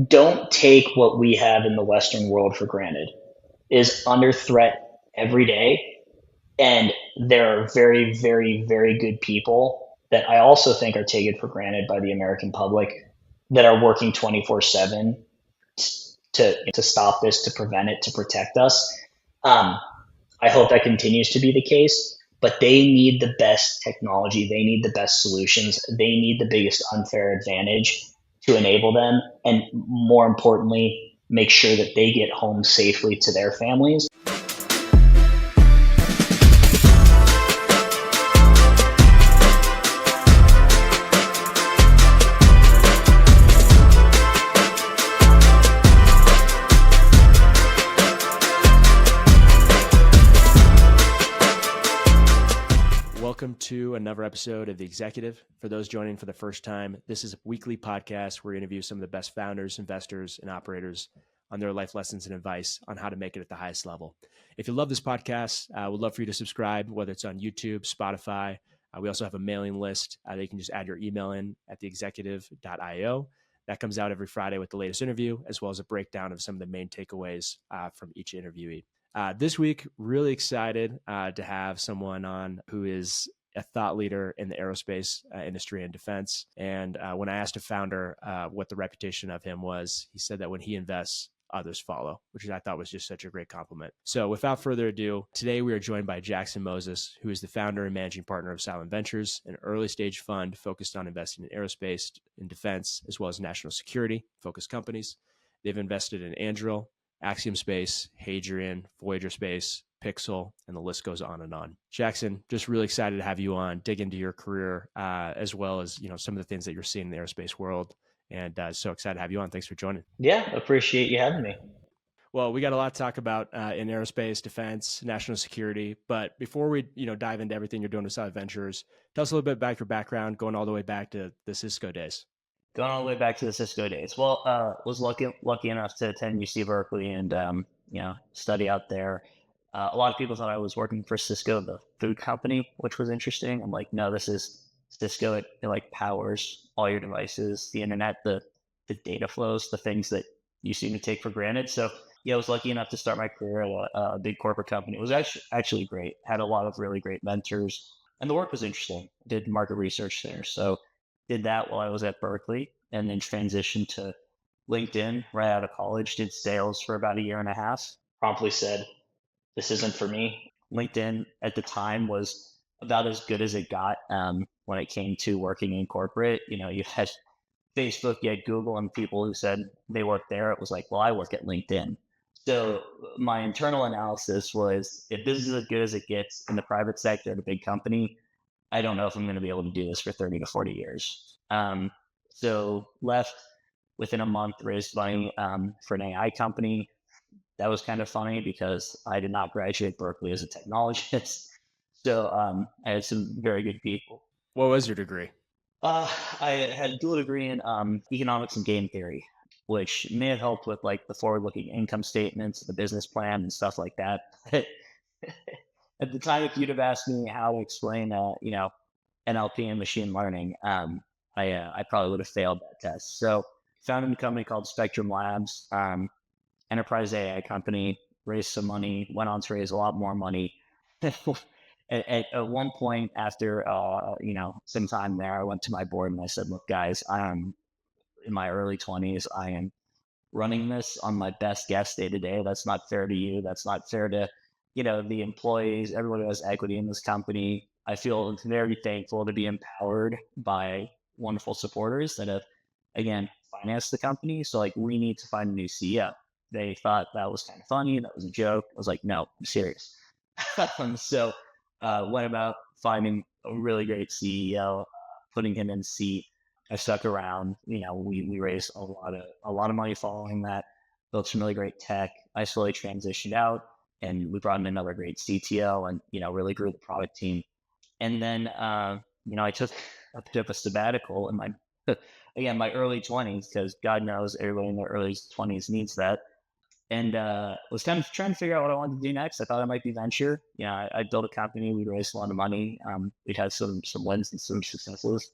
don't take what we have in the Western world for granted. It is under threat every day. And there are very, very, very good people that I also think are taken for granted by the American public that are working 24/7 to stop this, to prevent it, to protect us. Um, I hope that continues to be the case, but they need the best technology. They need the best solutions. They need the biggest unfair advantage to enable them. And more importantly, make sure that they get home safely to their families. Welcome to another episode of The Executive. For those joining for the first time, this is a weekly podcast where we interview some of the best founders, investors, and operators on their life lessons and advice on how to make it at the highest level. If you love this podcast, we'd love for you to subscribe, whether it's on YouTube, Spotify. We also have a mailing list that you can just add your email in at theexecutive.io. That comes out every Friday with the latest interview, as well as a breakdown of some of the main takeaways from each interviewee. This week, really excited to have someone on who is a thought leader in the aerospace industry and defense. And when I asked a founder what the reputation of him was, he said that when he invests, others follow, which I thought was just such a great compliment. So without further ado, today we are joined by Jackson Moses, who is the founder and managing partner of Silent Ventures, an early stage fund focused on investing in aerospace and defense, as well as national security focused companies. They've invested in Anduril, Axiom Space, Hadrian, Voyager Space, Pixel, and the list goes on and on. Jackson, just really excited to have you on, dig into your career, as well as some of the things that you're seeing in the aerospace world. And so excited to have you on. Thanks for joining. Yeah, appreciate you having me. Well, we got a lot to talk about in aerospace, defense, national security. But before we dive into everything you're doing with Silent Ventures, tell us a little bit about your background, going all the way back to the Cisco days. Going all the way back to the Cisco days. Well, was lucky enough to attend UC Berkeley and study out there. A lot of people thought I was working for Cisco, the food company, which was interesting. I'm like, no, this is Cisco. It like powers all your devices, the internet, the data flows, the things that you seem to take for granted. So yeah, I was lucky enough to start my career at a big corporate company. It was actually great. Had a lot of really great mentors, and the work was interesting. Did market research there, so did that while I was at Berkeley, and then transitioned to LinkedIn right out of college. Did sales for about a year and a half. Promptly said, this isn't for me. LinkedIn at the time was about as good as it got when it came to working in corporate. You had Facebook, you had Google, and people who said they worked there. It was like, well, I work at LinkedIn. So my internal analysis was, if this is as good as it gets in the private sector at a big company, I don't know if I'm going to be able to do this for 30 to 40 years. So left within a month, raised money for an AI company. That was kind of funny because I did not graduate Berkeley as a technologist. So I had some very good people. What was your degree? I had a dual degree in economics and game theory, which may have helped with like the forward-looking income statements, the business plan, and stuff like that. At the time, if you'd have asked me how to explain, NLP and machine learning, I probably would have failed that test. So founded a company called Spectrum Labs, enterprise AI company, raised some money, went on to raise a lot more money. At one point after, some time there, I went to my board and I said, look, guys, I am in my early 20s. I am running this on my best guess day to day. That's not fair to you. That's not fair to the employees, everyone who has equity in this company. I feel very thankful to be empowered by wonderful supporters that have, again, financed the company. So like, we need to find a new CEO. They thought that was kind of funny. That was a joke. I was like, no, I'm serious. So went about finding a really great CEO, putting him in seat. I stuck around. We raised a lot of money following that, built some really great tech. I slowly transitioned out, and we brought in another great CTO and, really grew the product team. And then, I took a bit of a sabbatical in my early 20s, because God knows everybody in their early 20s needs that. And was kind of trying to figure out what I wanted to do next. I thought it might be venture. I built a company. We raised a lot of money. We'd had some wins and some successes.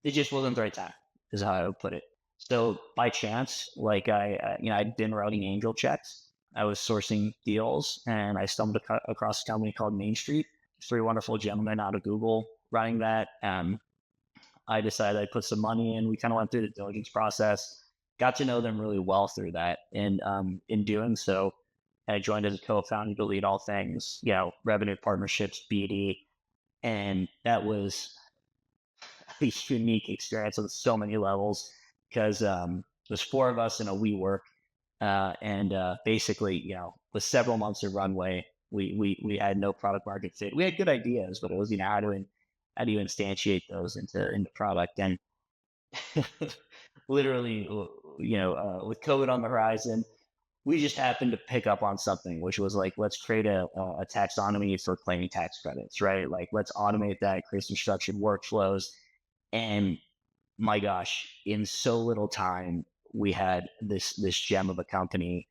It just wasn't the right time, is how I would put it. So by chance, I'd been writing angel checks. I was sourcing deals, and I stumbled across a company called MainStreet. Three wonderful gentlemen out of Google running that. I decided I'd put some money in. We kind of went through the diligence process, got to know them really well through that. And in doing so, I joined as a co-founder to lead all things, revenue partnerships, BD. And that was a unique experience on so many levels because there's four of us in a WeWork. Basically, with several months of runway, we had no product market fit. We had good ideas, but it was, how do you instantiate those into product? And literally, with COVID on the horizon, we just happened to pick up on something, which was like, let's create a taxonomy for claiming tax credits, right? Like, let's automate that, create some structured workflows. And my gosh, in so little time, we had this gem of a company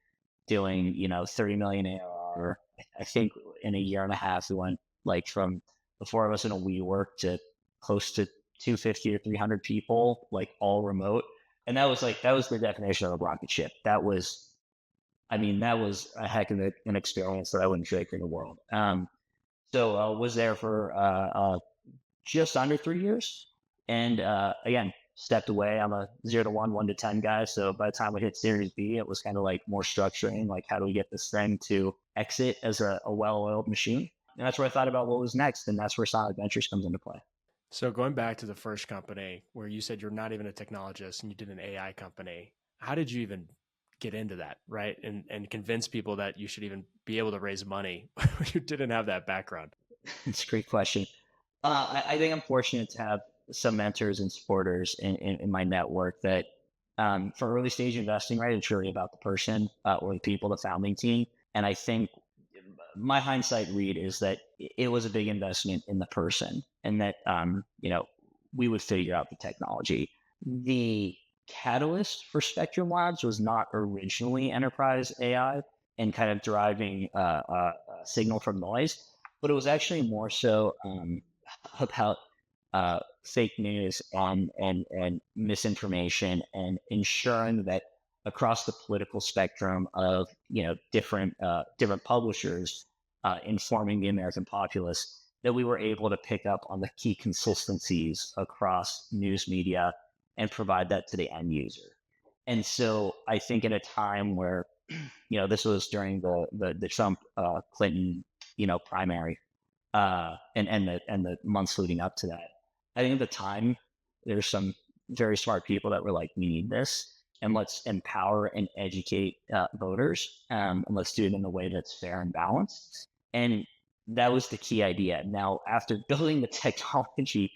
doing, 30 million ARR. I think in a year and a half, we went like from the four of us in a WeWork to close to 250 or 300 people, like all remote. And that was the definition of a rocket ship. That was a heck of an experience that I wouldn't trade for the world. So I was there for just under 3 years. And again, stepped away. I'm a 0 to 1, 1 to 10 guy. So by the time we hit Series B, it was kind of like more structuring, like how do we get this thing to exit as a well-oiled machine? And that's where I thought about what was next. And that's where Saronic Ventures comes into play. So going back to the first company where you said you're not even a technologist and you did an AI company, how did you even get into that, right? And convince people that you should even be able to raise money when you didn't have that background? It's a great question. I think I'm fortunate to have some mentors and supporters in my network that for early stage investing, right, it's really about the person or the people, the founding team. And I think my hindsight read is that it was a big investment in the person and that, we would figure out the technology. The catalyst for Spectrum Labs was not originally enterprise AI and kind of deriving signal from noise, but it was actually more so about fake news and misinformation and ensuring that across the political spectrum of different publishers informing the American populace that we were able to pick up on the key consistencies across news media and provide that to the end user. And so I think in a time where this was during the Trump Clinton primary and the months leading up to that, I think at the time there's some very smart people that were like, we need this. And let's empower and educate voters, and let's do it in a way that's fair and balanced. And that was the key idea. Now, after building the technology,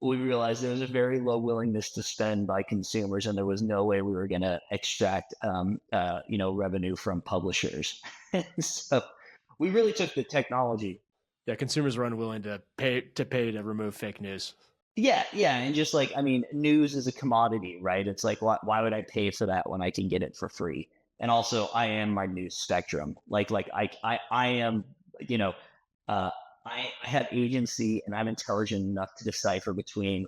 we realized there was a very low willingness to spend by consumers, and there was no way we were going to extract, revenue from publishers. So we really took the technology. Yeah, consumers were unwilling to pay to remove fake news. Yeah. And just news is a commodity, right? It's like, why would I pay for that when I can get it for free? And also, I am my news spectrum. I am, I have agency and I'm intelligent enough to decipher between,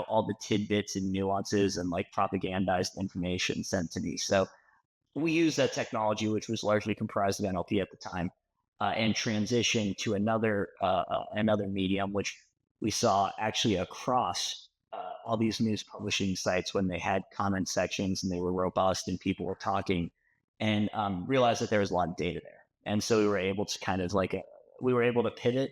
all the tidbits and nuances and like propagandized information sent to me. So we use that technology, which was largely comprised of NLP at the time, and transition to another medium, which we saw actually across all these news publishing sites when they had comment sections and they were robust and people were talking, and realized that there was a lot of data there. And so we were able to pivot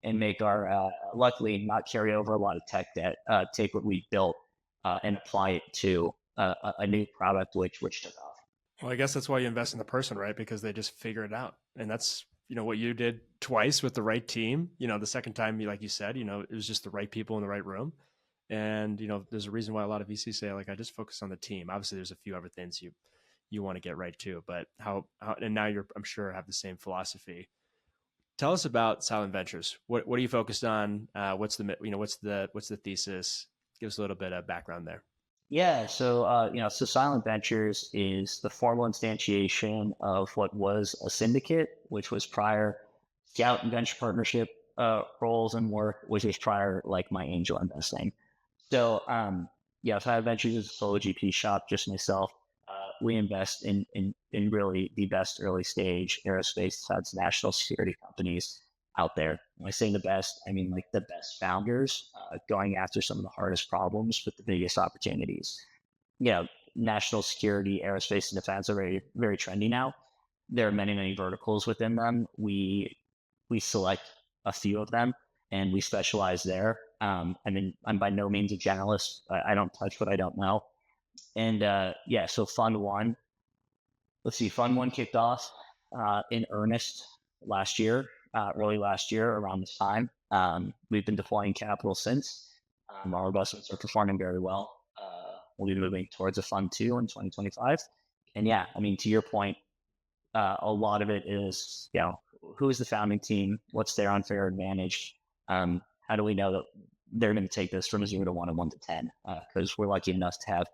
and make our, luckily not carry over a lot of tech debt, take what we built and apply it to a new product, which took off. Well, I guess that's why you invest in the person, right? Because they just figure it out. And that's, what you did twice with the right team. The second time, like you said, it was just the right people in the right room. And, there's a reason why a lot of VCs say, like, I just focus on the team. Obviously, there's a few other things you want to get right too. But how and now I'm sure have the same philosophy. Tell us about Silent Ventures. What are you focused on? What's the thesis? Give us a little bit of background there. Yeah, so Silent Ventures is the formal instantiation of what was a syndicate, which was prior Scout and venture partnership roles and work, which was prior like my angel investing. So yeah, so Ventures is a solo GP shop, just myself. We invest in really the best early stage aerospace defense national security companies out there. When I say the best, I mean like the best founders going after some of the hardest problems with the biggest opportunities. National security, aerospace and defense are very, very trendy now. There are many, many verticals within them. We select a few of them and we specialize there. I mean, I'm by no means a generalist. I don't touch what I don't know. And so Fund One, Fund One kicked off in earnest last year, early last year around this time. We've been deploying capital since. Our investments are performing very well. We'll be moving towards a Fund Two in 2025. And yeah, I mean, to your point, a lot of it is, who is the founding team? What's their unfair advantage? How do we know that they're going to take this from 0 to 1 and 1 to 10? Because we're lucky enough to have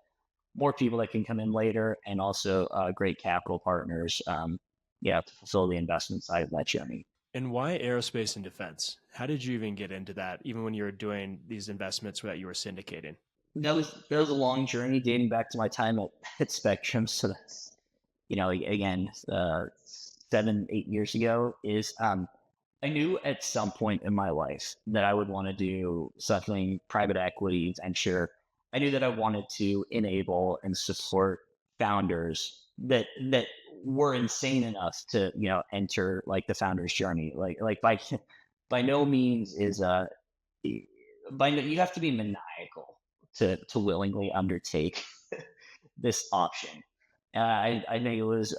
more people that can come in later and also great capital partners, to fulfill the investment side of that journey. And why aerospace and defense? How did you even get into that, even when you were doing these investments that you were syndicating? That was a long journey dating back to my time at Spectrum. So that's, again, 7-8 years ago is I knew at some point in my life that I would want to do something private equity venture. I knew that I wanted to enable and support founders that were insane enough to, enter like the founder's journey. Like by no means is you have to be maniacal to willingly undertake this option. I think it was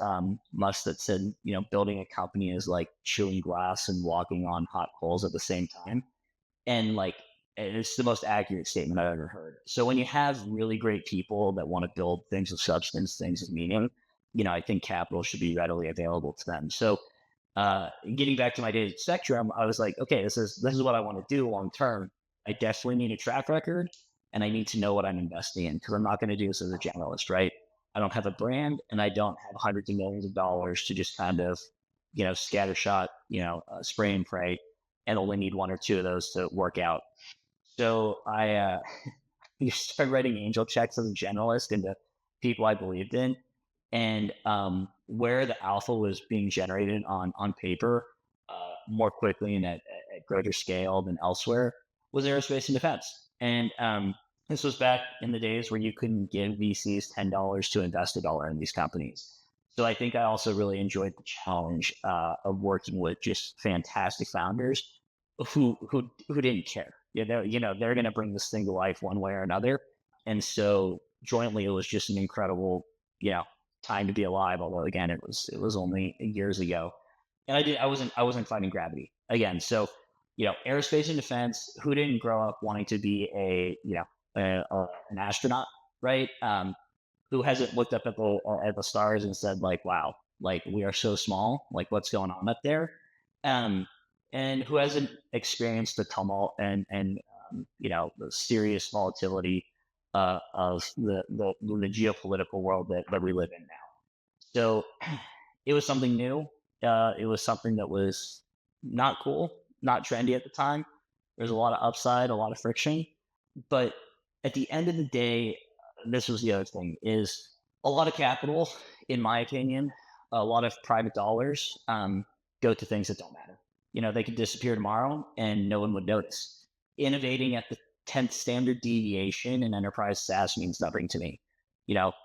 Musk that said, building a company is like chewing glass and walking on hot coals at the same time. And it's the most accurate statement I've ever heard. So when you have really great people that want to build things of substance, things of meaning, I think capital should be readily available to them. So getting back to my days at Spectrum, I was like, okay, this is what I want to do long term. I definitely need a track record and I need to know what I'm investing in because I'm not going to do this as a generalist, right? I don't have a brand and I don't have hundreds of millions of dollars to just kind of, scattershot, spray and pray and only need 1 or 2 of those to work out. So I started writing angel checks as a generalist into people I believed in. And where the alpha was being generated on paper more quickly and at greater scale than elsewhere was aerospace and defense. And this was back in the days where you couldn't give VCs $10 to invest $1 in these companies. So I think I also really enjoyed the challenge of working with just fantastic founders who didn't care. They're going to bring this thing to life one way or another. And so jointly, it was just an incredible, time to be alive. Although again, it was only years ago, and I wasn't fighting gravity again. So, aerospace and defense. Who didn't grow up wanting to be an astronaut, right? Who hasn't looked up at the stars and said like, wow, like we are so small, like what's going on up there? And who hasn't experienced the tumult and the serious volatility of the geopolitical world that we live in now. So it was something new. It was something that was not cool, not trendy at the time. There's a lot of upside, a lot of friction, but at the end of the day, this was the other thing, is a lot of capital, in my opinion, a lot of private dollars go to things that don't matter. They could disappear tomorrow and no one would notice. Innovating at the 10th standard deviation in enterprise SaaS means nothing to me.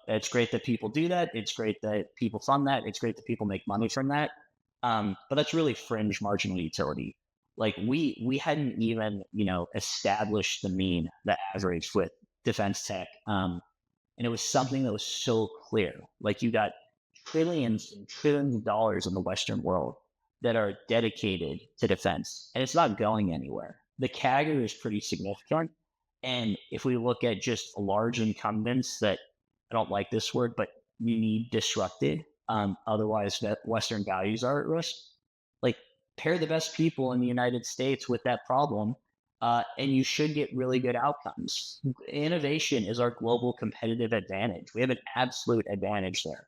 It's great that people do that. It's great that people fund that. It's great that people make money from that. But that's really fringe marginal utility. Like we hadn't even, established the mean, the average with defense tech. And it was something that was so clear. Like you got trillions and trillions of dollars in the Western world that are dedicated to defense, and it's not going anywhere. The CAGR is pretty significant. And if we look at just large incumbents that, I don't like this word, but you need disrupted, otherwise that Western values are at risk. Like pair the best people in the United States with that problem, and you should get really good outcomes. Innovation is our global competitive advantage. We have an absolute advantage there.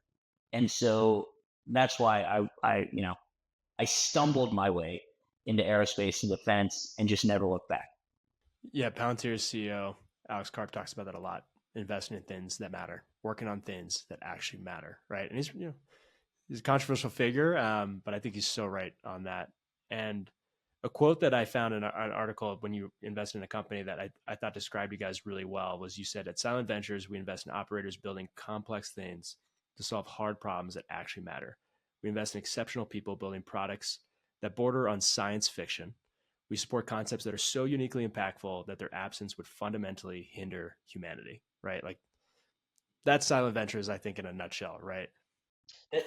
And so that's why I stumbled my way into aerospace and defense and just never looked back. Yeah, Palantir's CEO, Alex Karp, talks about that a lot. investing in things that matter, working on things that actually matter, right? And he's a controversial figure, but I think he's so right on that. And a quote that I found in an article when you invest in a company that I thought described you guys really well was, you said, at Silent Ventures, we invest in operators building complex things to solve hard problems that actually matter. We invest in exceptional people building products that border on science fiction. We support concepts that are so uniquely impactful that their absence would fundamentally hinder humanity, right? Like, that's Silent Ventures, I think, in a nutshell, right?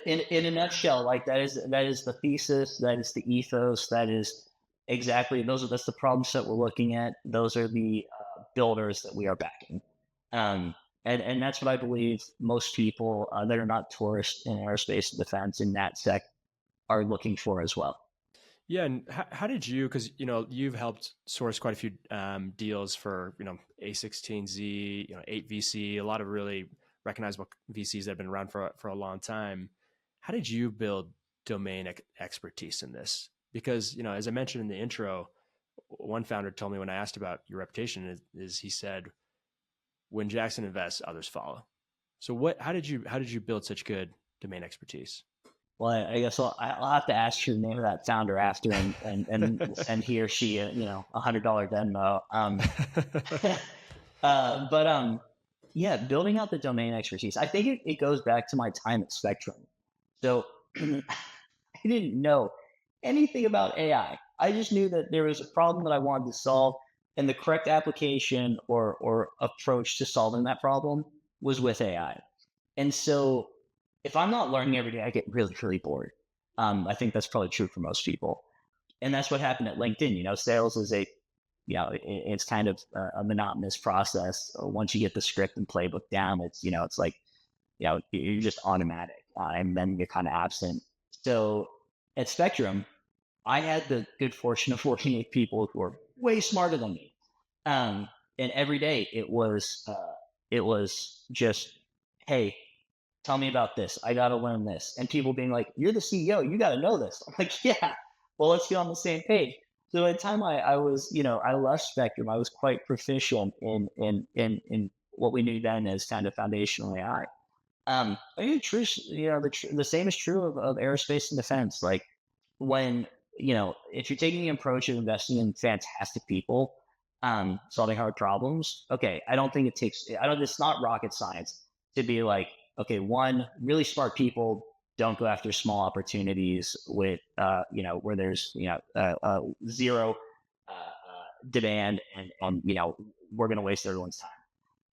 In a nutshell, like that is the thesis, that is the ethos, that is exactly that's the problems that we're looking at. Those are the builders that we are backing, and that's what I believe most people that are not tourists in aerospace and defense in that sec are looking for as well. Yeah, and how did you? Because you've helped source quite a few deals for A16Z, 8VC, a lot of really recognizable VCs that have been around for a long time. How did you build domain expertise in this? Because as I mentioned in the intro, one founder told me when I asked about your reputation is he said, "When Jackson invests, others follow." So how did you build such good domain expertise? Well, I guess I'll have to ask you the name of that founder after and send he or she $100 Venmo. Yeah, building out the domain expertise. I think it goes back to my time at Spectrum. So I didn't know anything about AI. I just knew that there was a problem that I wanted to solve, and the correct application or approach to solving that problem was with AI. And so if I'm not learning every day, I get really, really bored. I think that's probably true for most people. And that's what happened at LinkedIn. Sales is it's kind of a monotonous process. Once you get the script and playbook down, it's like, you're just automatic, and then you're kind of absent. So at Spectrum, I had the good fortune of working with people who are way smarter than me. And every day it was just, hey, tell me about this. I got to learn this. And people being like, you're the CEO, you got to know this. I'm like, yeah, well, let's get on the same page. So at the time I was, I left Spectrum, I was quite proficient in what we knew then as kind of foundational AI. I think the same is true of aerospace and defense. Like when, if you're taking the approach of investing in fantastic people, solving hard problems, okay, it's not rocket science to be like, okay, one, really smart people don't go after small opportunities with, where there's, zero demand and we're going to waste everyone's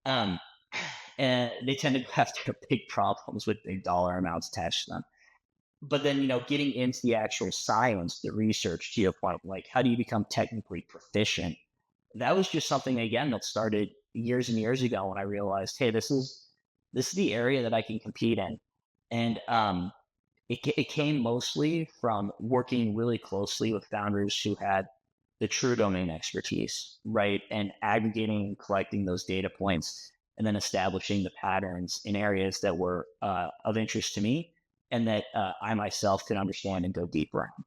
time. And they tend to go after big problems with big dollar amounts attached to them. But then, getting into the actual science, the research, to your point, like how do you become technically proficient? That was just something, again, that started years and years ago when I realized, hey, this is the area that I can compete in. And it came mostly from working really closely with founders who had the true domain expertise, right? And aggregating and collecting those data points and then establishing the patterns in areas that were of interest to me and that I myself can understand and go deeper in.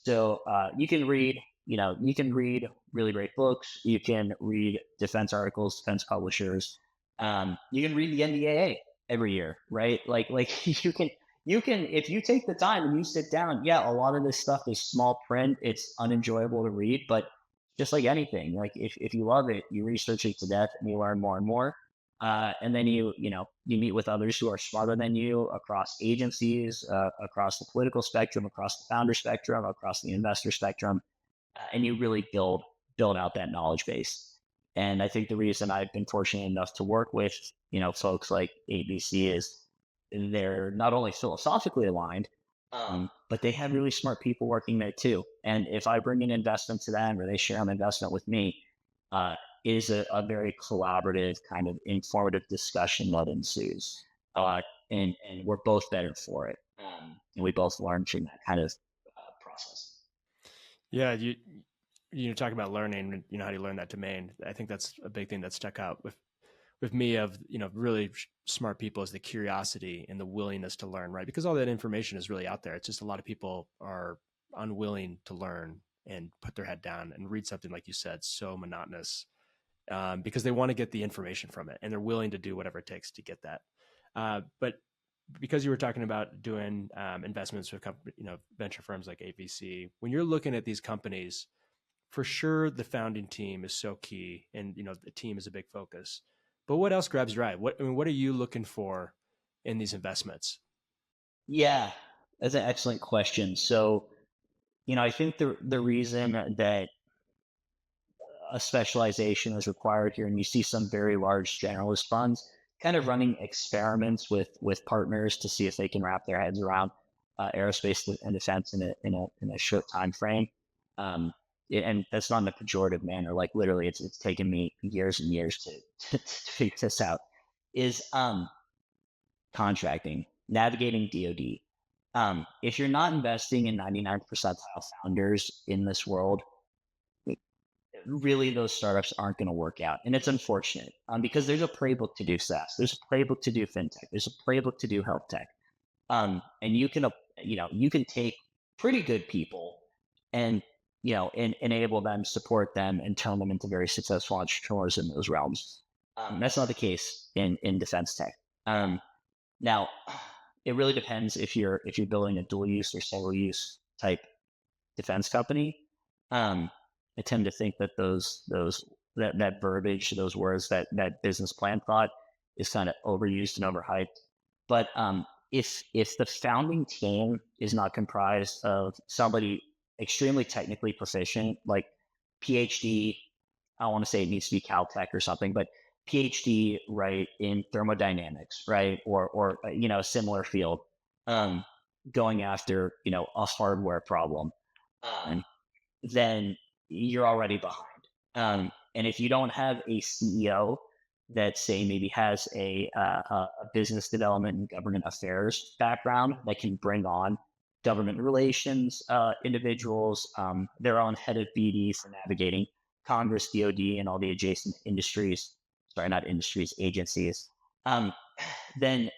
So you can read really great books. You can read defense articles, defense publishers. You can read the NDAA every year, right? Like you can, if you take the time and you sit down, yeah, a lot of this stuff is small print. It's unenjoyable to read, but just like anything, like if you love it, you research it to death and you learn more and more. And then you meet with others who are smarter than you across agencies, across the political spectrum, across the founder spectrum, across the investor spectrum, and you really build out that knowledge base. And I think the reason I've been fortunate enough to work with, folks like ABC is they're not only philosophically aligned, but they have really smart people working there too. And if I bring an investment to them or they share an investment with me, it is a very collaborative kind of informative discussion that ensues. And we're both better for it. And we both learn from that kind of process. Yeah, you talking about learning, how do you learn that domain? I think that's a big thing that stuck out with me of, really smart people is the curiosity and the willingness to learn, right? Because all that information is really out there. It's just a lot of people are unwilling to learn and put their head down and read something, like you said, so monotonous because they want to get the information from it, and they're willing to do whatever it takes to get that. But because you were talking about doing investments with venture firms like AVC, when you're looking at these companies, for sure the founding team is so key, and the team is a big focus. But what else grabs your eye? What are you looking for in these investments? Yeah, that's an excellent question. So, I think the reason that a specialization is required here, and you see some very large generalist funds kind of running experiments with partners to see if they can wrap their heads around aerospace and defense in a short time frame. And that's not in a pejorative manner. Like literally, it's taken me years and years to figure this out. Is contracting, navigating DoD. If you're not investing in 99% founders in this world, really those startups aren't going to work out. And it's unfortunate because there's a playbook to do SaaS. There's a playbook to do fintech. There's a playbook to do health tech. And you can take pretty good people and enable them, support them, and turn them into very successful entrepreneurs in those realms. That's not the case in defense tech. Now, it really depends if you're building a dual use or single use type defense company. I tend to think that that verbiage, those words, that business plan thought is kind of overused and overhyped. But if the founding team is not comprised of somebody extremely technically proficient, like PhD, I want to say it needs to be Caltech or something, but PhD, right, in thermodynamics, right, or a similar field, going after a hardware problem, then you're already behind. And if you don't have a CEO that say maybe has a business development and government affairs background that can bring on government relations individuals, their own head of BD for navigating Congress, DoD, and all the adjacent industries, not industries, agencies, then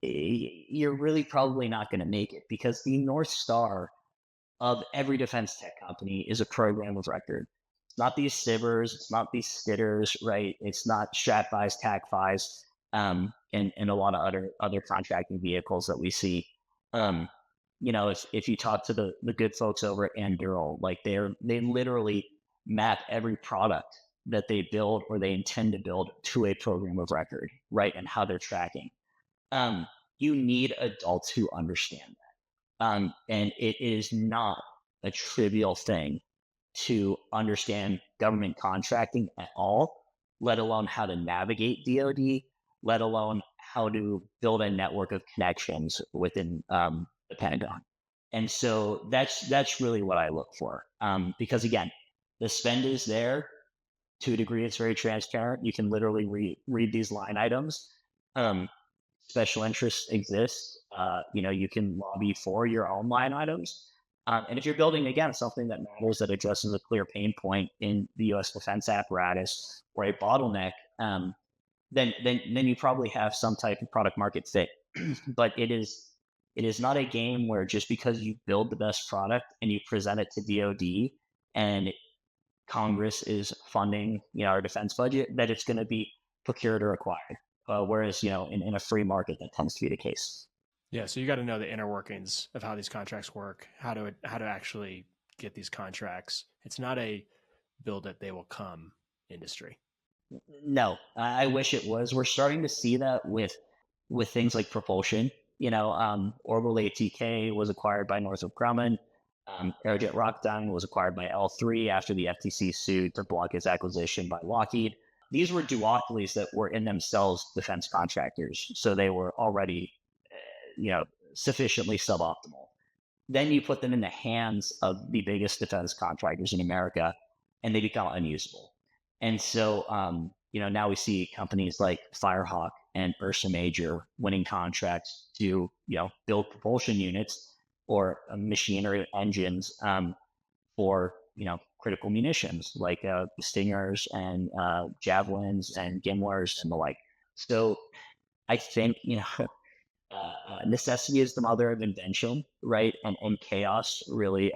you're really probably not going to make it, because the North Star of every defense tech company is a program of record. It's not these SIVers, it's not these STITers, right? It's not StratFis, TACFis, and a lot of other contracting vehicles that we see. If you talk to the good folks over at Anduril, like they literally map every product that they build or they intend to build to a program of record, right? And how they're tracking. You need adults who understand that. And it is not a trivial thing to understand government contracting at all, let alone how to navigate DoD, let alone how to build a network of connections within the Pentagon. And so that's really what I look for. Because again, the spend is there. To a degree, it's very transparent. You can literally read these line items. Special interests exist. You can lobby for your own line items. And if you're building, again, something that matters, that addresses a clear pain point in the U.S. defense apparatus or a bottleneck, then you probably have some type of product market fit. But it is not a game where just because you build the best product and you present it to DoD and Congress is funding our defense budget, that it's going to be procured or acquired. Whereas in a free market, that tends to be the case. Yeah, so you got to know the inner workings of how these contracts work, how to actually get these contracts. It's not a build it, they will come industry. No, I wish it was. We're starting to see that with things like propulsion. Orbital ATK was acquired by Northrop Grumman. Aerojet Rocketdyne was acquired by L3 after the FTC sued to block its acquisition by Lockheed. These were duopolies that were in themselves defense contractors, so they were already, sufficiently suboptimal. Then you put them in the hands of the biggest defense contractors in America, and they become unusable. And so, now we see companies like Firehawk and Ursa Major winning contracts to, build propulsion units or machinery engines for, critical munitions like Stingers and Javelins and Gimlers and the like. So I think, necessity is the mother of invention, right? And chaos really,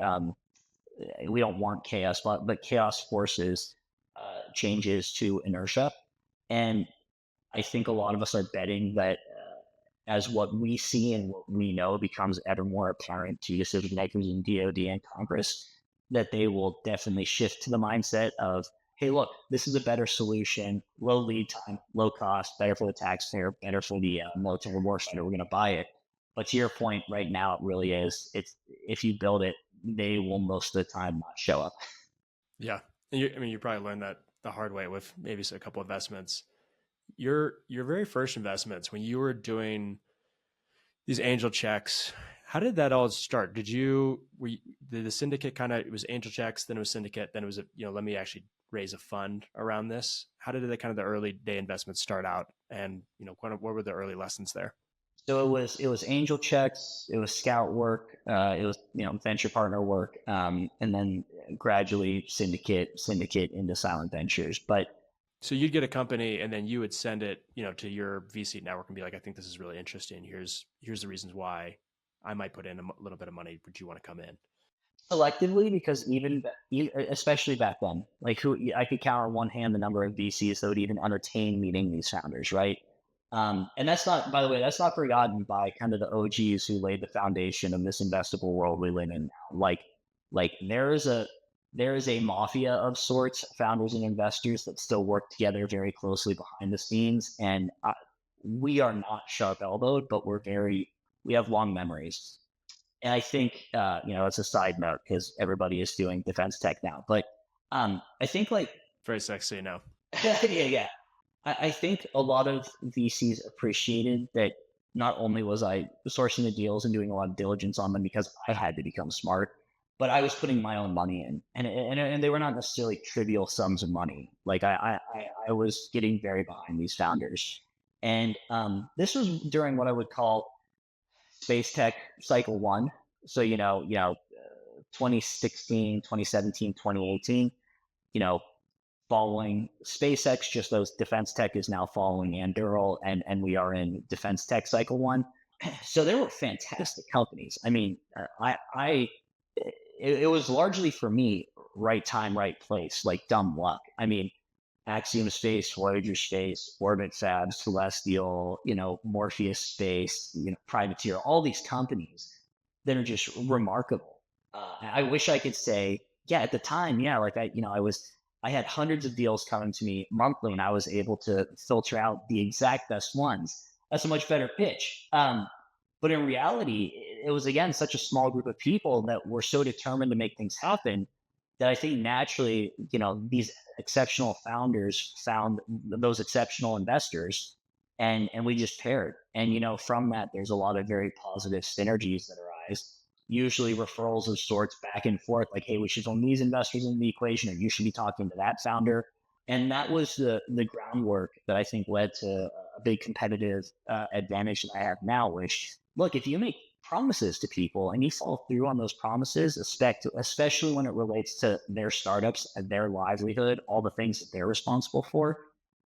we don't want chaos, but chaos forces changes to inertia. And I think a lot of us are betting that as what we see and what we know becomes ever more apparent to decision makers in DoD and Congress, that they will definitely shift to the mindset of, hey, look, this is a better solution, low lead time, low cost, better for the taxpayer, better for the military warfighter. We're going to buy it. But to your point, right now, it really is. It's if you build it, they will most of the time not show up. Yeah, you probably learned that the hard way with maybe a couple investments. Your very first investments, when you were doing these angel checks, how did that all start? Did the syndicate it was angel checks, then it was syndicate, then it was let me actually raise a fund around this? How did the early day investments start out, and what were the early lessons there? So it was angel checks, it was scout work, it was venture partner work, and then gradually syndicate into silent ventures. But so you'd get a company, and then you would send it to your VC network and be like, I think this is really interesting. Here's the reasons why I might put in a little bit of money. Would you want to come in? Selectively, because especially back then, I could count on one hand the number of VCs that would even entertain meeting these founders, right? And that's not, by the way, that's not forgotten by kind of the OGs who laid the foundation of this investable world we live in now. Like there is a mafia of sorts, founders and investors that still work together very closely behind the scenes. And we are not sharp elbowed, but we have long memories. And I think, it's a side note because everybody is doing defense tech now, but I think very sexy now. yeah. I think a lot of VCs appreciated that not only was I sourcing the deals and doing a lot of diligence on them because I had to become smart, but I was putting my own money in, and they were not necessarily trivial sums of money. Like I was getting very behind these founders, and this was during what I would call space tech cycle one. So 2016, 2017, 2018, following SpaceX, just those defense tech is now following Anduril, and we are in defense tech cycle one. So there were fantastic companies. I mean, it was largely for me, right time, right place, like dumb luck. I mean, Axiom Space, Voyager Space, Orbit Fab, Celestial, Morpheus Space, Privateer, all these companies that are just remarkable. I wish I could say, yeah, at the time, yeah, I had hundreds of deals coming to me monthly, and I was able to filter out the exact best ones. That's a much better pitch. But in reality, it was, again, such a small group of people that were so determined to make things happen that I think naturally, these exceptional founders found those exceptional investors, and we just paired. And, from that, there's a lot of very positive synergies that arise. Usually referrals of sorts back and forth, like, hey, we should own these investors in the equation, or you should be talking to that founder. And that was the groundwork that I think led to a big competitive advantage that I have now, which, look, if you make promises to people and you follow through on those promises, especially when it relates to their startups and their livelihood, all the things that they're responsible for,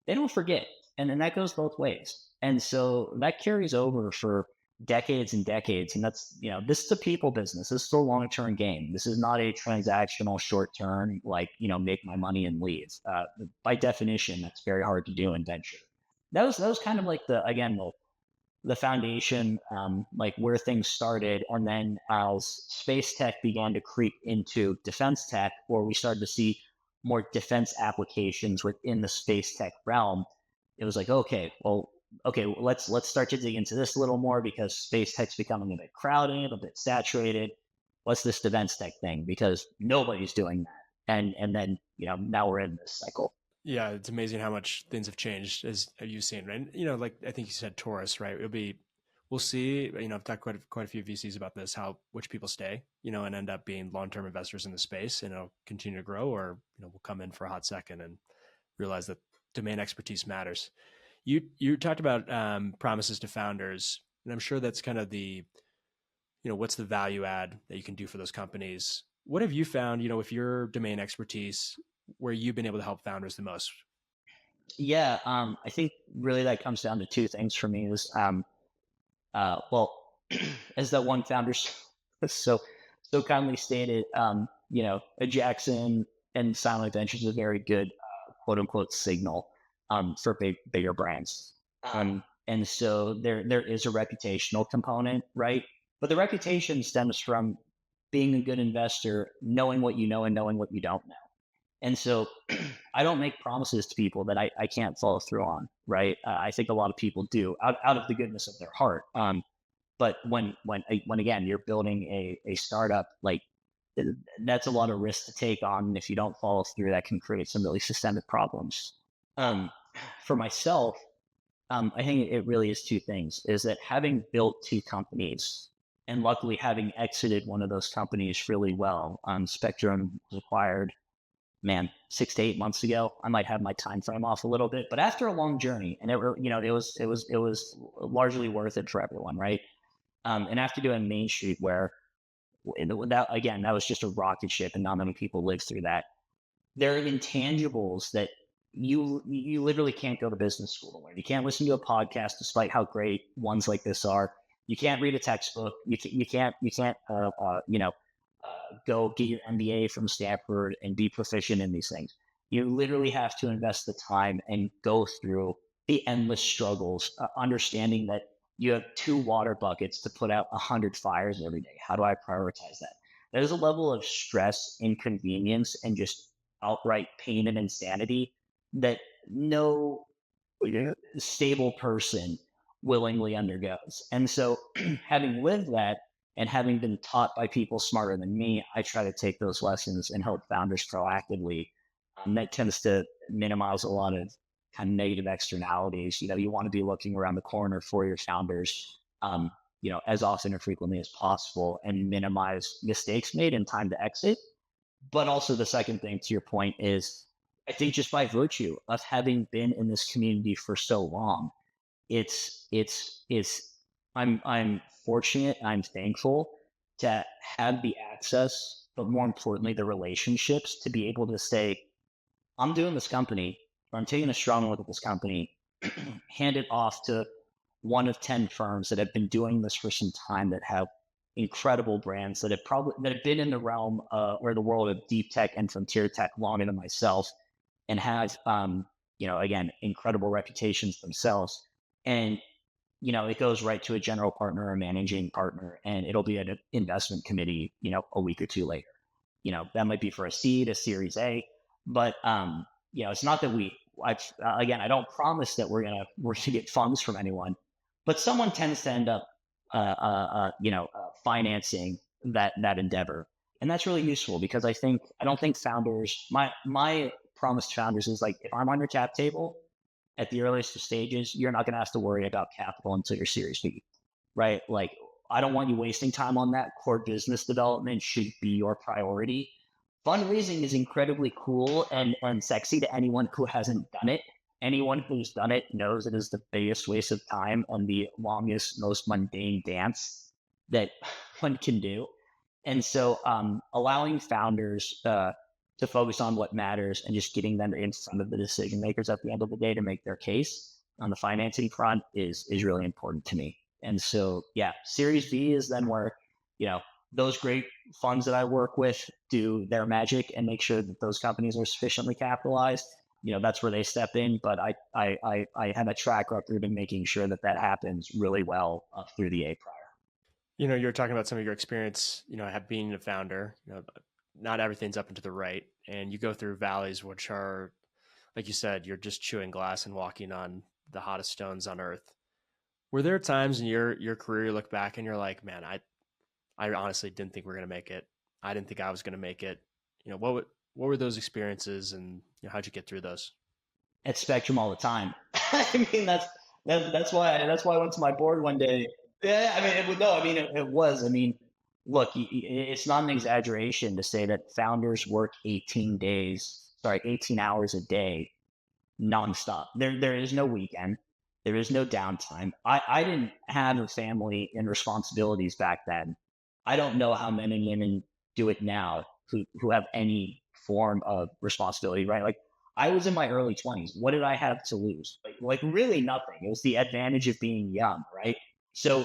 they don't forget. And that goes both ways. And so that carries over for decades and decades. And that's, this is a people business. This is a long-term game. This is not a transactional short-term, make my money and leave. By definition, that's very hard to do in venture. That was kind of like the foundation, where things started. And then as space tech began to creep into defense tech, or we started to see more defense applications within the space tech realm, it was like, okay, let's start to dig into this a little more, because space tech's becoming a bit crowded, a bit saturated. What's this defense tech thing? Because nobody's doing that. And then, now we're in this cycle. Yeah, it's amazing how much things have changed, as you've seen, right? I think you said Taurus, right? We'll see. I've talked quite a few VCs about this, which people stay, and end up being long-term investors in the space, and continue to grow, or will come in for a hot second and realize that domain expertise matters. You talked about promises to founders, and I'm sure that's kind of the, what's the value add that you can do for those companies? What have you found, with your domain expertise, where you've been able to help founders the most? Yeah, I think really that comes down to two things for me. Is as that one founder so kindly stated, a Jackson and Silent Ventures is a very good quote unquote signal for bigger brands. And so there is a reputational component, right? But the reputation stems from being a good investor, knowing what you know and knowing what you don't know. And so I don't make promises to people that I can't follow through on, right? I think a lot of people do out of the goodness of their heart. But when again, you're building a startup, like that's a lot of risk to take on. And if you don't follow through, that can create some really systemic problems. For myself, I think it really is two things, is that having built two companies and luckily having exited one of those companies really well, Spectrum was acquired, 6 to 8 months ago. I might have my time frame off a little bit, but after a long journey, and it was largely worth it for everyone, right? And after doing MainStreet, where that was just a rocket ship, and not many people lived through that. There are intangibles that you literally can't go to business school to learn. You can't listen to a podcast, despite how great ones like this are. You can't read a textbook. You can't go get your MBA from Stanford and be proficient in these things. You literally have to invest the time and go through the endless struggles, understanding that you have 2 water buckets to put out 100 fires every day. How do I prioritize that? There's a level of stress, inconvenience, and just outright pain and insanity that no stable person willingly undergoes. And so having lived that and having been taught by people smarter than me, I try to take those lessons and help founders proactively. That tends to minimize a lot of kind of negative externalities. You want to be looking around the corner for your founders, as often and frequently as possible, and minimize mistakes made in time to exit. But also the second thing, to your point, is I think just by virtue of having been in this community for so long, I'm fortunate, I'm thankful to have the access, but more importantly, the relationships to be able to say, I'm doing this company, or I'm taking a strong look at this company, hand it off to one of 10 firms that have been doing this for some time, that have incredible brands, that have been in the realm or the world of deep tech and frontier tech longer than myself, and have again, incredible reputations themselves. And it goes right to a general partner or managing partner, and it'll be an investment committee, a week or two later. That might be for a seed, a Series A, but it's not that I don't promise that we're gonna get funds from anyone, but someone tends to end up financing that endeavor, and that's really useful, because I don't think founders. My promise to founders is, like, if I'm on your cap table at the earliest of stages, you're not going to have to worry about capital until your Series B, right? Like, I don't want you wasting time on that. Core business development should be your priority. Fundraising is incredibly cool and sexy to anyone who hasn't done it. Anyone who's done it knows it is the biggest waste of time and the longest, most mundane dance that one can do. And so allowing founders to focus on what matters and just getting them in front of the decision makers at the end of the day to make their case on the financing front is really important to me. And so, Series B is then where, those great funds that I work with do their magic and make sure that those companies are sufficiently capitalized. That's where they step in. But I have a track record of making sure that happens really well through the A prior. You're talking about some of your experience, have being a founder, not everything's up and to the right. And you go through valleys, which are, like you said, you're just chewing glass and walking on the hottest stones on earth. Were there times in your career you look back and you're like, man, I honestly didn't think we were going to make it. I didn't think I was going to make it. What were those experiences, and how'd you get through those? At Spectrum all the time. I mean, that's why I went to my board one day. Yeah, it was. Look, it's not an exaggeration to say that founders work 18 hours a day, nonstop. There is no weekend. There is no downtime. I didn't have a family and responsibilities back then. I don't know how many women do it now who have any form of responsibility, right? Like, I was in my early 20s. What did I have to lose? Like really nothing. It was the advantage of being young, right? So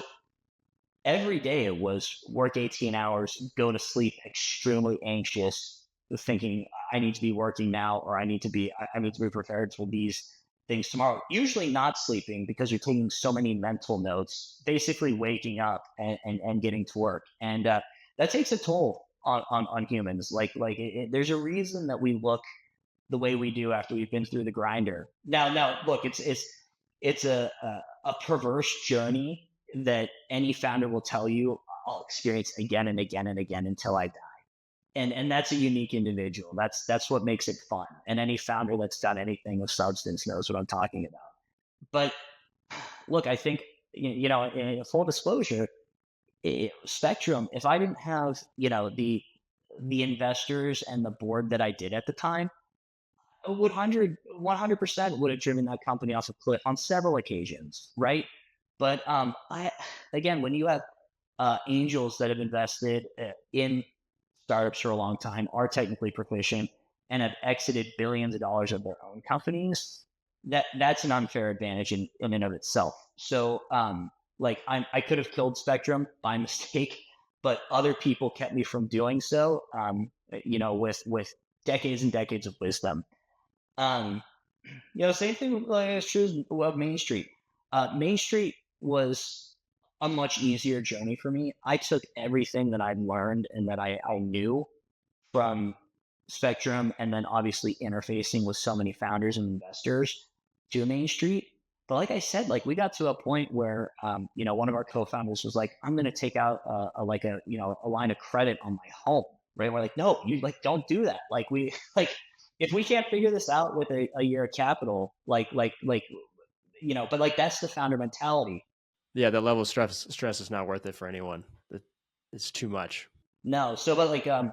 every day it was work 18 hours, go to sleep extremely anxious, thinking I need to be working now, or I need to be prepared for these things tomorrow. Usually not sleeping, because you're taking so many mental notes, basically waking up and getting to work. And that takes a toll on humans. There's a reason that we look the way we do after we've been through the grinder. Now look, it's a perverse journey that any founder will tell you I'll experience again and again and again until I die. And that's a unique individual. That's what makes it fun. And any founder that's done anything of substance knows what I'm talking about. But look, I think, in full disclosure, Spectrum, if I didn't have, the investors and the board that I did at the time, 100% would have driven that company off a cliff on several occasions, right? But again, when you have angels that have invested in startups for a long time, are technically proficient, and have exited billions of dollars of their own companies, that's an unfair advantage in and of itself. So I could have killed Spectrum by mistake, but other people kept me from doing so, with decades and decades of wisdom. Same thing is true of MainStreet. MainStreet was a much easier journey for me. I took everything that I'd learned and that I knew from Spectrum, and then obviously interfacing with so many founders and investors to MainStreet. But like I said, we got to a point where, one of our co-founders was like, I'm going to take out a line of credit on my home, right? We're like, no, you don't do that. If we can't figure this out with a year of capital, but that's the founder mentality. Yeah, the level of stress is not worth it for anyone. It's too much. No, so but I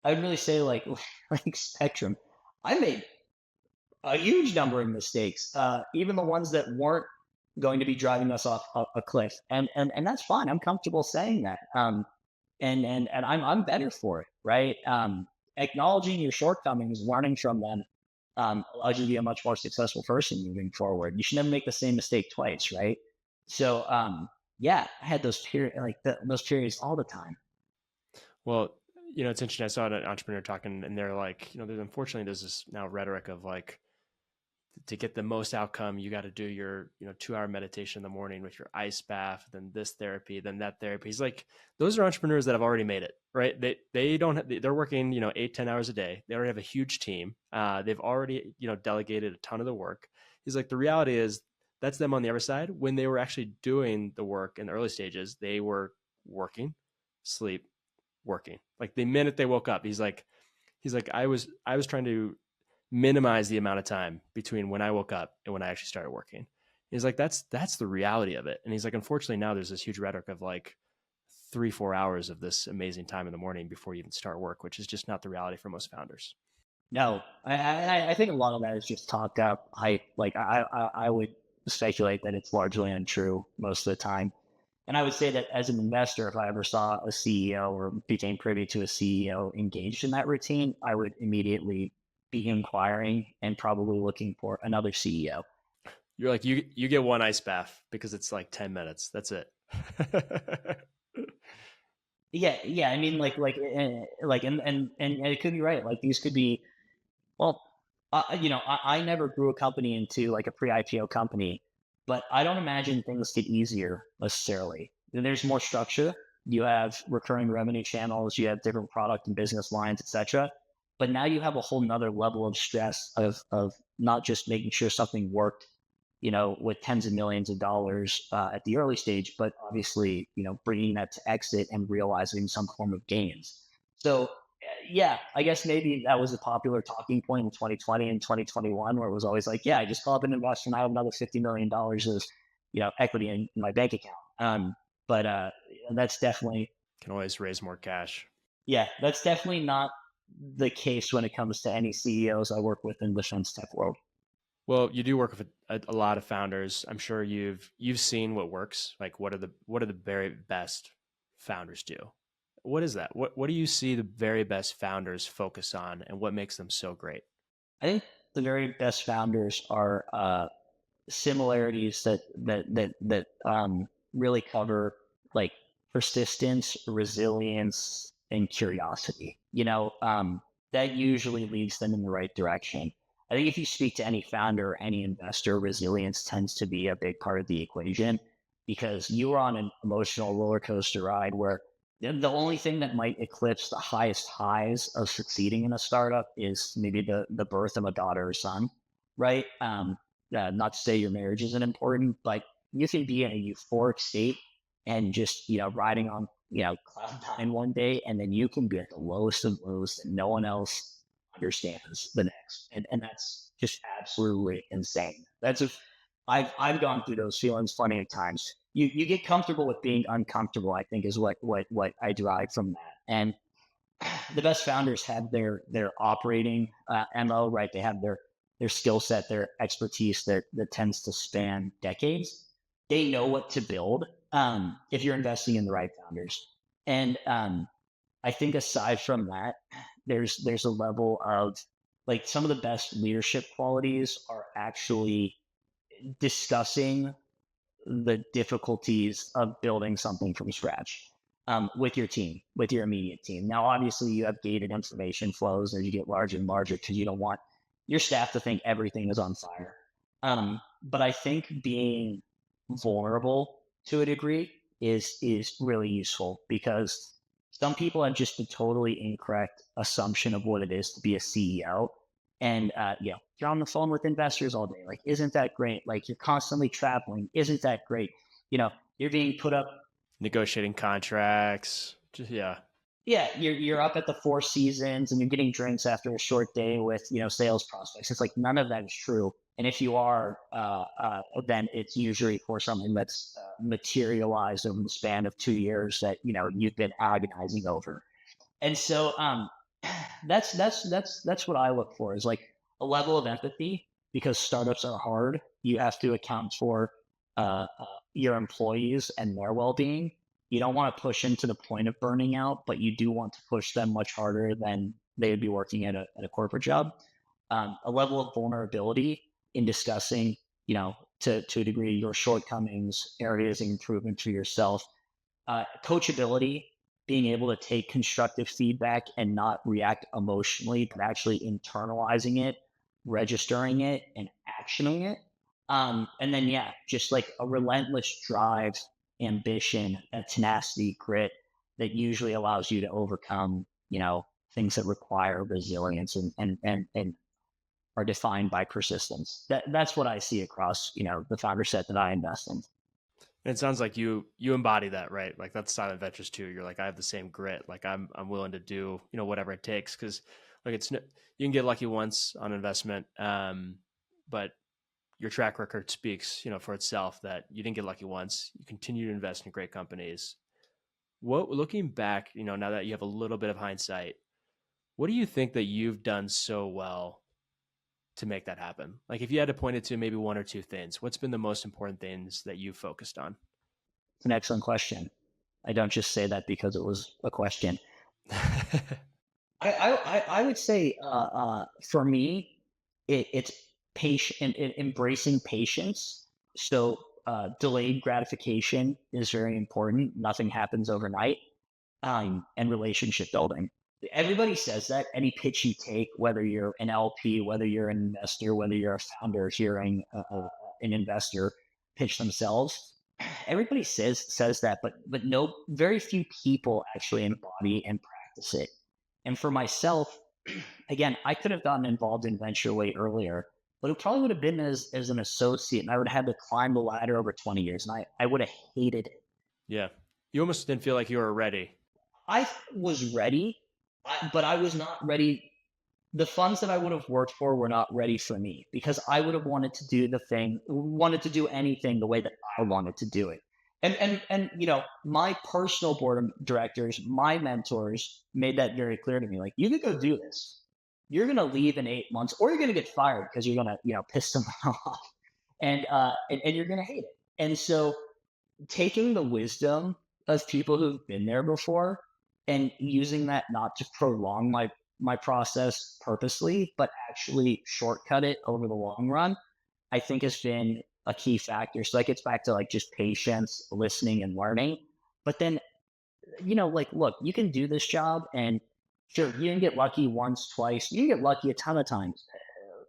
would really say like Spectrum, I made a huge number of mistakes, even the ones that weren't going to be driving us off a cliff, and that's fine. I'm comfortable saying that, and I'm better for it, right? Acknowledging your shortcomings, learning from them, allows you to be a much more successful person moving forward. You should never make the same mistake twice, right? So, I had those those periods all the time. Well, it's interesting. I saw an entrepreneur talking, and they're like, there's this now rhetoric of to get the most outcome, you got to do your, 2-hour meditation in the morning with your ice bath, then this therapy, then that therapy. He's like, those are entrepreneurs that have already made it, right? They're working, 8-10 hours a day. They already have a huge team. They've already, delegated a ton of the work. He's like, the reality is that's them on the other side. When they were actually doing the work in the early stages, they were working, sleep, working. Like the minute they woke up, he's like, I was trying to minimize the amount of time between when I woke up and when I actually started working. He's like, that's the reality of it. And he's like, unfortunately now there's this huge rhetoric of 3-4 hours of this amazing time in the morning before you even start work, which is just not the reality for most founders. No, I think a lot of that is just talked up hype. I would speculate that it's largely untrue most of the time. And I would say that as an investor, if I ever saw a CEO or became privy to a CEO engaged in that routine, I would immediately be inquiring and probably looking for another CEO. You're like, you get one ice bath because it's 10 minutes. That's it. Yeah. I mean, and it could be right. These could be, I never grew a company into a pre-IPO company, but I don't imagine things get easier necessarily. There's more structure. You have recurring revenue channels. You have different product and business lines, etc. But now you have a whole nother level of stress of not just making sure something worked, with tens of millions of dollars at the early stage, but obviously, bringing that to exit and realizing some form of gains. So, I guess maybe that was a popular talking point in 2020 and 2021, where it was always like, I just call up an investor and I have another $50 million of, equity in my bank account. But that's definitely can always raise more cash. Yeah, that's definitely not the case when it comes to any CEOs I work with in the defense tech world. Well, you do work with a lot of founders. I'm sure you've seen what works. What are the very best founders do? What is that? What do you see the very best founders focus on, and what makes them so great? I think the very best founders are similarities that really cover persistence, resilience, and curiosity. that usually leads them in the right direction. I think if you speak to any founder or any investor, resilience tends to be a big part of the equation, because you are on an emotional roller coaster ride where the only thing that might eclipse the highest highs of succeeding in a startup is maybe the birth of a daughter or son, right? Not to say your marriage isn't important, but you can be in a euphoric state and just, riding on, cloud nine one day, and then you can be at the lowest of lows that no one else understands the next. And that's just absolutely insane. I've gone through those feelings plenty of times. You get comfortable with being uncomfortable, I think, is what I derive from that. And the best founders have their operating MO, right? They have their skill set, their expertise that tends to span decades. They know what to build if you're investing in the right founders. And I think aside from that, there's a level of, like, some of the best leadership qualities are actually discussing the difficulties of building something from scratch with your team, with your immediate team. Now, obviously, you have gated information flows as you get larger and larger, because you don't want your staff to think everything is on fire. But I think being vulnerable to a degree is really useful, because some people have just a totally incorrect assumption of what it is to be a CEO. And you're on the phone with investors all day. Like, isn't that great? Like, you're constantly traveling. Isn't that great? You're being put up negotiating contracts. Yeah, you're up at the Four Seasons and you're getting drinks after a short day with sales prospects. It's like, none of that is true. And if you are, then it's usually for something that's materialized over the span of 2 years that you've been agonizing over. And so that's what I look for, is like a level of empathy, because startups are hard. You have to account for your employees and their well-being. You don't want to push them to the point of burning out, but you do want to push them much harder than they would be working at a corporate job. A level of vulnerability in discussing, to a degree, your shortcomings, areas of improvement for yourself. Coachability, being able to take constructive feedback and not react emotionally, but actually internalizing it, registering it, and actioning it. And then, just like a relentless drive, ambition, a tenacity, grit that usually allows you to overcome, things that require resilience and are defined by persistence. That's what I see across, the founder set that I invest in. And it sounds like you embody that, right? Like, that's Silent Ventures too. You're like, I have the same grit. Like, I'm willing to do, whatever it takes. Cause like, you can get lucky once on investment. But your track record speaks, for itself, that you didn't get lucky once. You continue to invest in great companies. Looking back, now that you have a little bit of hindsight, what do you think that you've done so well to make that happen? Like, if you had to point it to maybe one or two things, what's been the most important things that you've focused on? It's an excellent question. I don't just say that because it was a question. I would say for me, it's patient, embracing patience. So delayed gratification is very important. Nothing happens overnight. And relationship building. Everybody says that. Any pitch you take, whether you're an LP, whether you're an investor, whether you're a founder hearing an investor pitch themselves, everybody says that, but very few people actually embody and practice it. And for myself, again, I could have gotten involved in venture way earlier, but it probably would have been as an associate, and I would have had to climb the ladder over 20 years, and I would have hated it. Yeah. You almost didn't feel like you were ready. I was ready, but I was not ready. The funds that I would have worked for were not ready for me, because I would have wanted to do anything the way that I wanted to do it. And my personal board of directors, my mentors made that very clear to me. Like, you could go do this. You're going to leave in 8 months, or you're going to get fired because you're going to, piss them off, and you're going to hate it. And so taking the wisdom of people who've been there before and using that not to prolong my process purposely, but actually shortcut it over the long run, I think has been a key factor. So that gets back to like just patience, listening, and learning. But then, look, you can do this job and Sure, you can get lucky once, twice. You can get lucky a ton of times.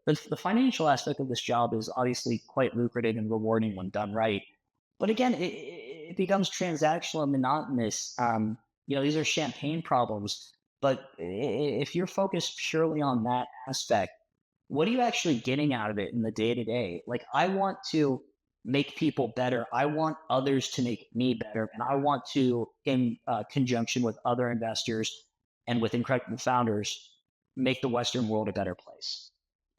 The financial aspect of this job is obviously quite lucrative and rewarding when done right. But again, it becomes transactional and monotonous. These are champagne problems. But if you're focused purely on that aspect, what are you actually getting out of it in the day to day? Like, I want to make people better. I want others to make me better. And I want to, in conjunction with other investors and with incredible founders, make the Western world a better place.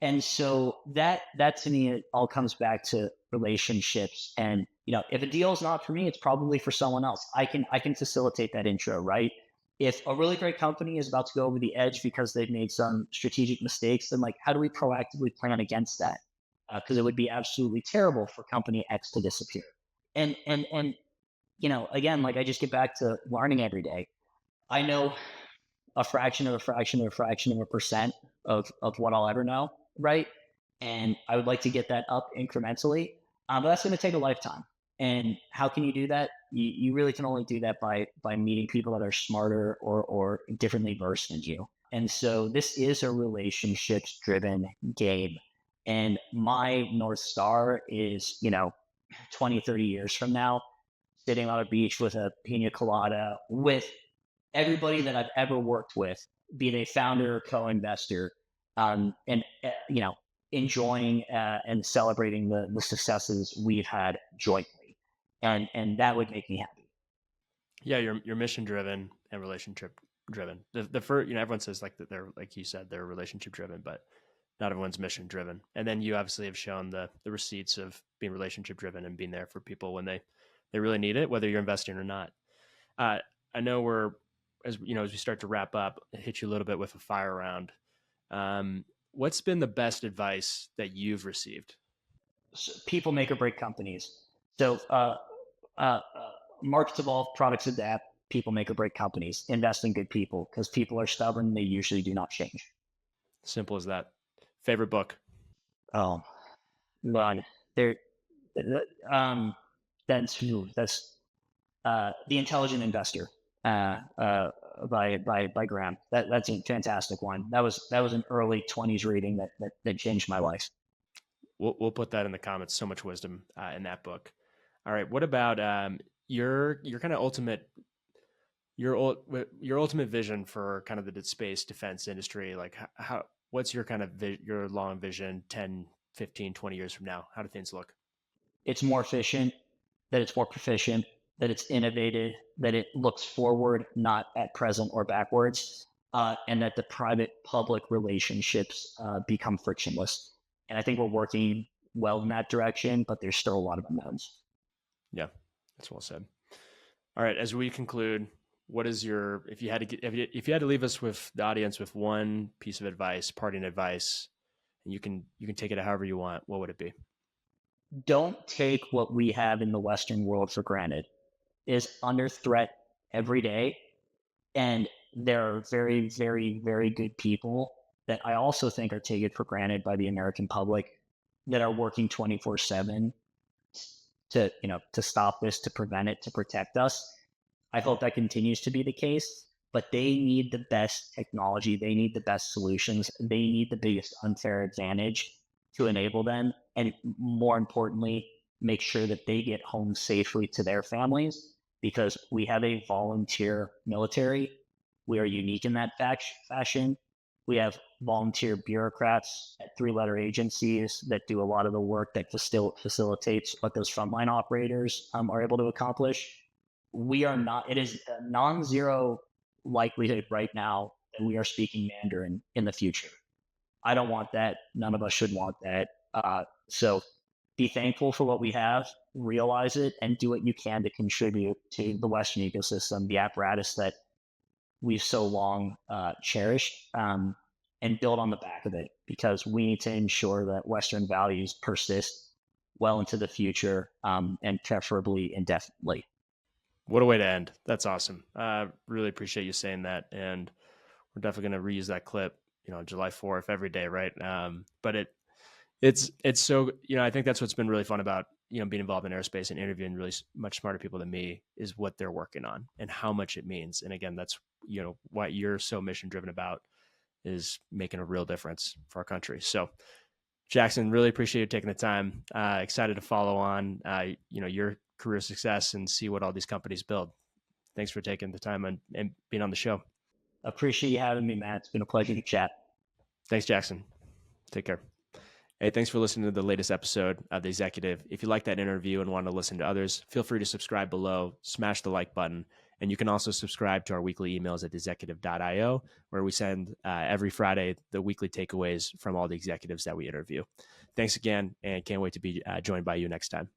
And so that to me, it all comes back to relationships. And if a deal is not for me, it's probably for someone else. I can facilitate that intro, right? If a really great company is about to go over the edge because they've made some strategic mistakes, then like, how do we proactively plan against that? Because it would be absolutely terrible for company X to disappear. And again, like, I just get back to learning every day. I know a fraction of a fraction of a fraction of a percent of what I'll ever know, right? And I would like to get that up incrementally, but that's going to take a lifetime. And how can you do that? You really can only do that by meeting people that are smarter or differently versed than you. And so this is a relationships driven game. And my North Star is, 20, 30 years from now, sitting on a beach with a pina colada with everybody that I've ever worked with, be they founder or co-investor, and enjoying and celebrating the successes we've had jointly, and that would make me happy. Yeah, you're mission driven and relationship driven. The first, everyone says like that they're, like you said, they're relationship driven, but not everyone's mission driven. And then you obviously have shown the receipts of being relationship driven and being there for people when they really need it, whether you're investing or not. I know as we start to wrap up, hit you a little bit with a fire round. What's been the best advice that you've received? People make or break companies. So markets evolve, products adapt, people make or break companies. Invest in good people, because people are stubborn. They usually do not change. Simple as that. Favorite book? Oh, man. That's The Intelligent Investor by Graham. That's a fantastic one. That was an early 20s reading that changed my life. We'll put that in the comments. So much wisdom in that book. All right. What about your kind of ultimate vision for kind of the space defense industry? Like what's your kind of your long vision 10, 15, 20 years from now? How do things look? It's more efficient, that it's more proficient, that it's innovative, that it looks forward, not at present or backwards, and that the private-public relationships become frictionless. And I think we're working well in that direction, but there's still a lot of unknowns. Yeah, that's well said. All right, as we conclude, what is if you had to leave us with the audience with one piece of advice, parting advice, and you can take it however you want, what would it be? Don't take what we have in the Western world for granted. It is under threat every day. And there are very, very, very good people that I also think are taken for granted by the American public that are working 24/7 to stop this, to prevent it, to protect us. I hope that continues to be the case, but they need the best technology. They need the best solutions. They need the biggest unfair advantage to enable them. And more importantly, make sure that they get home safely to their families, because we have a volunteer military. We are unique in that fashion. We have volunteer bureaucrats at 3-letter agencies that do a lot of the work that facilitates what those frontline operators are able to accomplish. It is a non-zero likelihood right now that we are speaking Mandarin in the future. I don't want that. None of us should want that. So be thankful for what we have, realize it, and do what you can to contribute to the Western ecosystem, the apparatus that we've so long cherished, and build on the back of it, because we need to ensure that Western values persist well into the future, and preferably indefinitely. What a way to end. That's awesome. Really appreciate you saying that. And we're definitely going to reuse that clip, July 4th every day. Right. But it's so, I think that's what's been really fun about, being involved in aerospace and interviewing really much smarter people than me, is what they're working on and how much it means. And again, that's what you're so mission driven about is making a real difference for our country. So Jackson, really appreciate you taking the time. Excited to follow on, your career success and see what all these companies build. Thanks for taking the time and being on the show. Appreciate you having me, Matt. It's been a pleasure to chat. Thanks, Jackson. Take care. Hey, thanks for listening to the latest episode of The Executive. If you like that interview and want to listen to others, feel free to subscribe below, smash the like button, and you can also subscribe to our weekly emails at executive.io, where we send every Friday the weekly takeaways from all the executives that we interview. Thanks again, and can't wait to be joined by you next time.